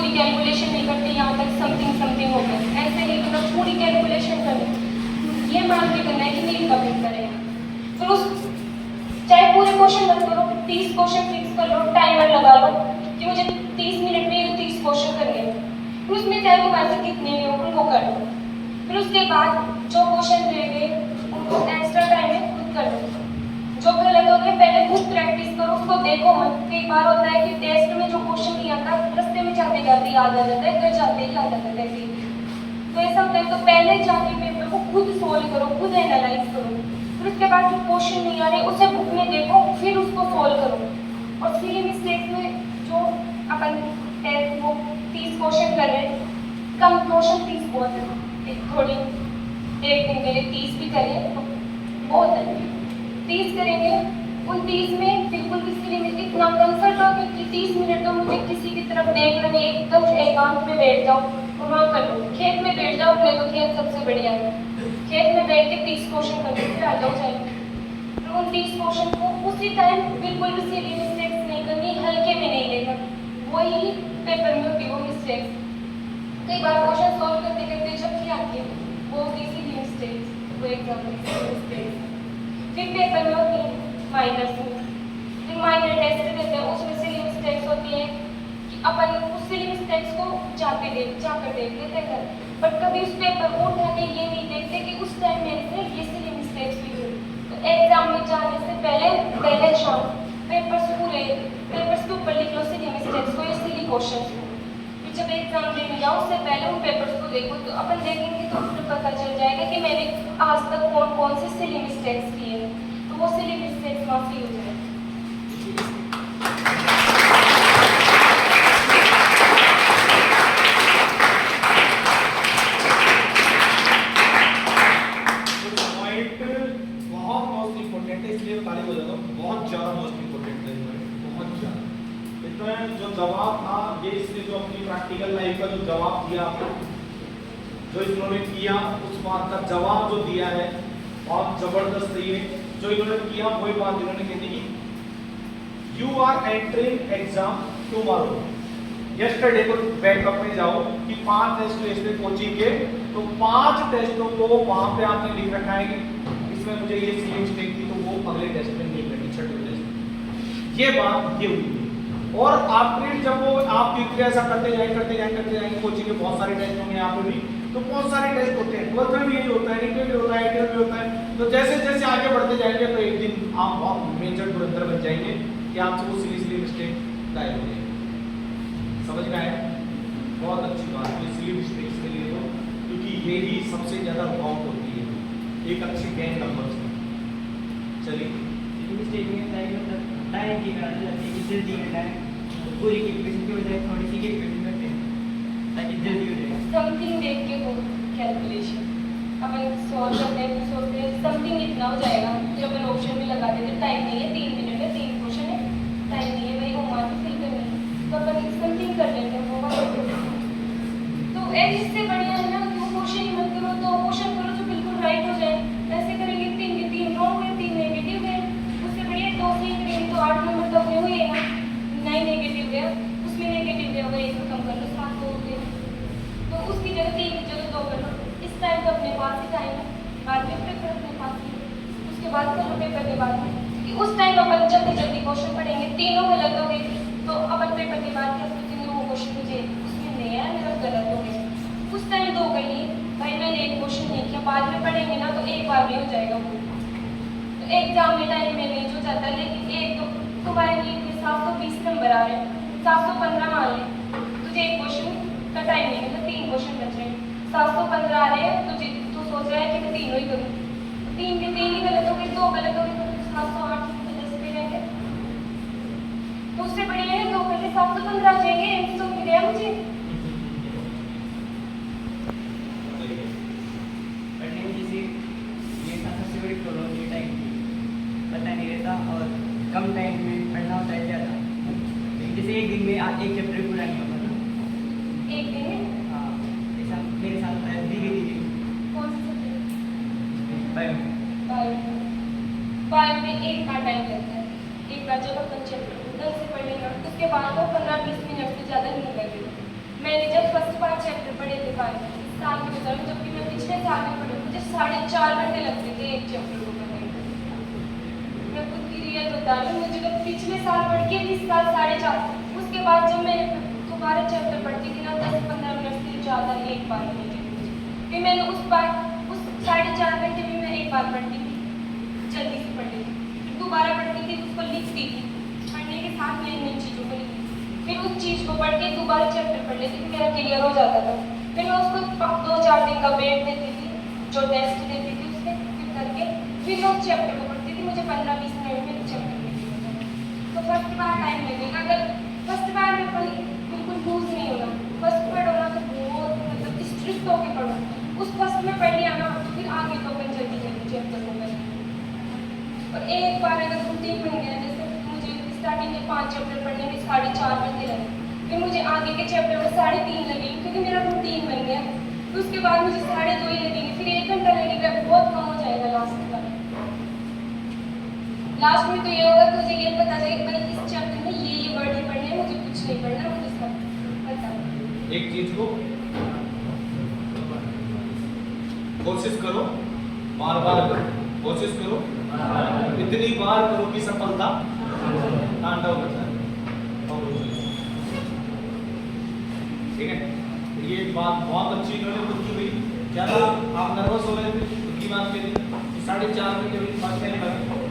पूरी कैलकुलेशन नहीं करते, यहाँ तक समथिंग समथिंग हो गया, ऐसे नहीं करना, पूरी कैलकुलेशन करनी, ये मान के करना है कि नहीं कभी करें। फिर उस चाहे पूरे क्वेश्चन मत करो, 30 क्वेश्चन फिक्स कर लो, टाइमर लगा लो कि मुझे 30 मिनट में ये 30 क्वेश्चन करने हैं, फिर उसमें चाहे वो पैसे कितने भी हो वो कर लो। फिर उसके बाद जो क्वेश्चन रह गए उनको एक्स्ट्रा टाइम में खुद कर लो, जो गलत हो गए पहले खुद प्रैक्टिस करो, उसको देखो मत। कई बार होता है कि टेस्ट में जो क्वेश्चन नहीं आता रास्ते में जाते जाते याद आ जाता है, घर जाते ही याद आ जाता है, तो ऐसा होता है। तो पहले जाके पेपर को खुद सोल्व करो, खुद एनालाइज करो, फिर उसके बाद जो क्वेश्चन नहीं आ रहे उसे बुक में देखो, फिर उसको सोल्व करो। और सिली मिस्टेक्स में जो अपन टेस्ट वो 30 क्वेश्चन कर रहे हैं, कम क्वेश्चन 30 बहुत है, थोड़ी एक दिन के लिए 30 भी करें तो बहुत है, 30 करेंगे, उन 30 में बिल्कुल भी सिली में इतना कंसर्ट हो कि 30 मिनट तो मुझे किसी की तरफ देखना नहीं, एकदम एकांत में बैठ जाओ और वहाँ कर लो, खेत में बैठ जाओ, अपने तो खेत सबसे बढ़िया है, खेत में बैठ के 30 क्वेश्चन करके फिर आ जाओ चाहिए। तो उन 30 क्वेश्चन को उसी टाइम बिल्कुल भी सिली मिस्टेक्स नहीं करनी, हल्के में नहीं लेना, वही पेपर में होती वो मिस्टेक्स। कई बार क्वेश्चन सॉल्व करते करते जब क्या आती है वो होती सिली मिस्टेक्स, वो एग्जाम में सिली मिस्टेक्स। फिर पेपर में होती है माइनर से, फिर माइनर टेस्ट देते हैं, उसमें सिली मिस्टेक्स होती है कि अपन उस सिली मिस्टेक्स को जाकर देख लेते हैं, बट कभी उस पेपर को उठा के ये नहीं देखते कि उस टाइम मेरे से ये सिली मिस्टेक्स भी हुई। तो एग्जाम में जाने से पहले शाम पेपर्स के ऊपर लिख लो सिली मिस्टेक्स को या सिली क्वेश्चन को, फिर जब एग्जाम देने जाओ उससे पहले उन पेपर्स को देखो, तो अपन देखेंगे तो फिर पता चल जाएगा कि मैंने आज तक कौन कौन से सिली मिस्टेक्स किए हैं, तो वो सिली मिस्टेक्स वहाँ से हो जाएगा। जो जवाब था ये इसने जो अपनी प्रैक्टिकल लाइफ का जो जवाब दिया, जो इन्होंने किया उस बात का जवाब जो दिया है बहुत जबरदस्त है। ये जो इन्होंने किया वही बात इन्होंने कहती कि you are entering exam tomorrow, yesterday को बैकअप में जाओ कि 5 टेस्ट हुए कोचिंग के, तो 5 टेस्टों को वहां पे आपने लिख रखा है कि इसमें मुझे ये सी मिस्टेक थी तो वो अगले टेस्ट में नहीं करनी, छठे टेस्ट। ये बात ये हुई और आफ्टर जब वो आप क्रिया ऐसा करते जाएंगे कोचिंग के बहुत सारे टेस्ट होंगे, यहाँ पे भी तो बहुत सारे टेस्ट होते हैं, 12th में भी यही होता है, इंटर भी होता है, ITL भी होता है। तो जैसे जैसे आगे बढ़ते जाएंगे तो एक दिन आप बहुत मेजर धुरंधर बन जाएंगे कि आपसे वो सिली मिस्टेक गायब हो जाएगी। समझ में आया? बहुत अच्छी बात है सिली मिस्टेक्स के लिए, तो क्योंकि ये ही सबसे ज़्यादा रुकावट होती है एक अच्छे गैंग नंबर से। चलिए मिस्टेक में टाइम की कारण जाती है कि जल्दी करना है, पूरी कैलकुलेशन की बजाय थोड़ी सी कैलकुलेशन करते हैं ताकि जल्दी हो जाए। समथिंग देख के वो कैलकुलेशन अपन सॉल्व करते हैं, सोचते हैं समथिंग इतना हो जाएगा, जो अपन ऑप्शन में लगा देते, टाइम नहीं है 3 मिनट है, 3 क्वेश्चन है, टाइम नहीं है भाई वो मान फिल करनी है, तो अपन समथिंग कर लेते हैं वो तो इससे बढ़िया है ना कि वो क्वेश्चन ही मत करो, तो क्वेश्चन करो जो बिल्कुल राइट हो जाए। ऐसे करेंगे 3 के 3 रॉन्ग है, 3 नेगेटिव है, उससे बढ़िया 2 सही करेंगे तो 8 नंबर तो अपने हुए ना, 9 नेगेटिव गया, उसमें नेगेटिव गया होगा 1 तो कम कर लो, 7 हो गए, तो उसकी जगह 3 की जगह 2 कर लो। इस टाइम तो अपने पास ही टाइम है, बाद में पेपर अपने पास ही, उसके बाद कर लो पेपर के बाद में, क्योंकि उस टाइम अपन जल्दी क्वेश्चन पढ़ेंगे, तीनों गलत हो गए तो अपन पेपर के बाद क्या सोचेंगे वो क्वेश्चन मुझे उसमें नहीं आया, मेरा गलत हो गया, उस टाइम 2 कहिए भाई मैंने एक क्वेश्चन नहीं किया, बाद में पढ़ेंगे ना तो एक बार में हो जाएगा वो। तो एग्जाम में टाइम में नहीं हो जाता, लेकिन एक तो तुम्हारे लिए 720 नंबर आ रहे हैं, 715 मान ले, तुझे एक क्वेश्चन का टाइम नहीं है, 3 क्वेश्चन बच रहे हैं, 715 आ रहे हैं, तुझे तू सोच रहा है कि मैं तीनों ही करूँ, 3 के 3 ही गलत हो गए, 2 गलत हो गए तो 708 पे 10 पे रहेंगे, तो उससे बढ़िया है 2 करके 715 आ जाएंगे, तो मिल गया मुझे। पता नहीं रहता और कम टाइम में पढ़ना होता है ज़्यादा, जैसे एक दिन में एक चैप्टर पूरा नहीं होता था, एक दिन में हाँ ऐसा मेरे साथ होता है धीरे धीरे। कौन सा सब्जेक्ट? बायो में एक का टाइम लगता है, एक का जब अपन चैप्टर ढंग से पढ़ेगा उसके बाद तो 15-20 मिनट से ज़्यादा नहीं लगेगा, मैंने जब फर्स्ट 5 चैप्टर पढ़े थे इस साल के दौरान, जबकि मैं पिछले साल में पढ़ी, मुझे 4.5 घंटे लगते थे एक चैप्टर को पढ़ने में। मैं खुद की रियल बता रही हूँ, मुझे जब पिछले साल पढ़ के इस साल 4.5, उसके बाद जब मैं दोबारा चैप्टर पढ़ती थी ना 10-15 मिनट से ज़्यादा एक बार नहीं थी। फिर मैंने उस 4.5 घंटे में मैं एक बार पढ़ती थी, जल्दी से पढ़ लेती, दोबारा पढ़ती थी, उसको लिखती थी, पढ़ने के साथ नई नई चीज़ों को लिखती, फिर उस चीज़ को पढ़ के दोबारा चैप्टर पढ़ लेती थी, मेरा क्लियर हो जाता था। फिर मैं उसको 2-4 दिन का वेट देती थी, जो टेस्ट देती थी उससे फिर करके फिर मैं उस चैप्टर को पढ़ती थी, मुझे 15-20 मिनट में चैप्टर लिखती थी। तो फर्स्ट बार टाइम लगेगा, अगर फर्स्ट बार में बिल्कुल लूज नहीं होना, फर्स्ट पढ़ो ना तो बहुत मतलब स्ट्रिक्ट होकर पढ़ो, उस फर्स्ट में पढ़ लिया ना तो फिर आगे तो अपन जल्दी जल्दी चैप्टर को पढ़ें। और एक बार अगर रूटीन बन गया, जैसे मुझे स्टार्टिंग में 5 चैप्टर पढ़ने में 4.5 घंटे लगे, फिर मुझे आगे के चैप्टर में 3.5 लगेंगे, क्योंकि मेरा रूटीन बन गया। तो उसके बाद मुझे 2.5 ही लगेंगे, फिर 1 घंटा लगेगा, बहुत कम हो जाएगा लास्ट में तो ये होगा कि मुझे ये पता चलेगा भाई इस चैप्टर में ये वर्ड ही पढ़ने हैं, मुझे कुछ नहीं पढ़ना, मुझे सब पता है। एक चीज को कोशिश करो, बार बार करो, कोशिश करो, इतनी बार करो कि सफलता तांडव करता है। ठीक है, ये बात बहुत अच्छी इन्होंने खुद की हुई। ज्यादा आप नर्वस हो रहे थे, खुद की बात करी 4.5 घंटे बात कहने लगे।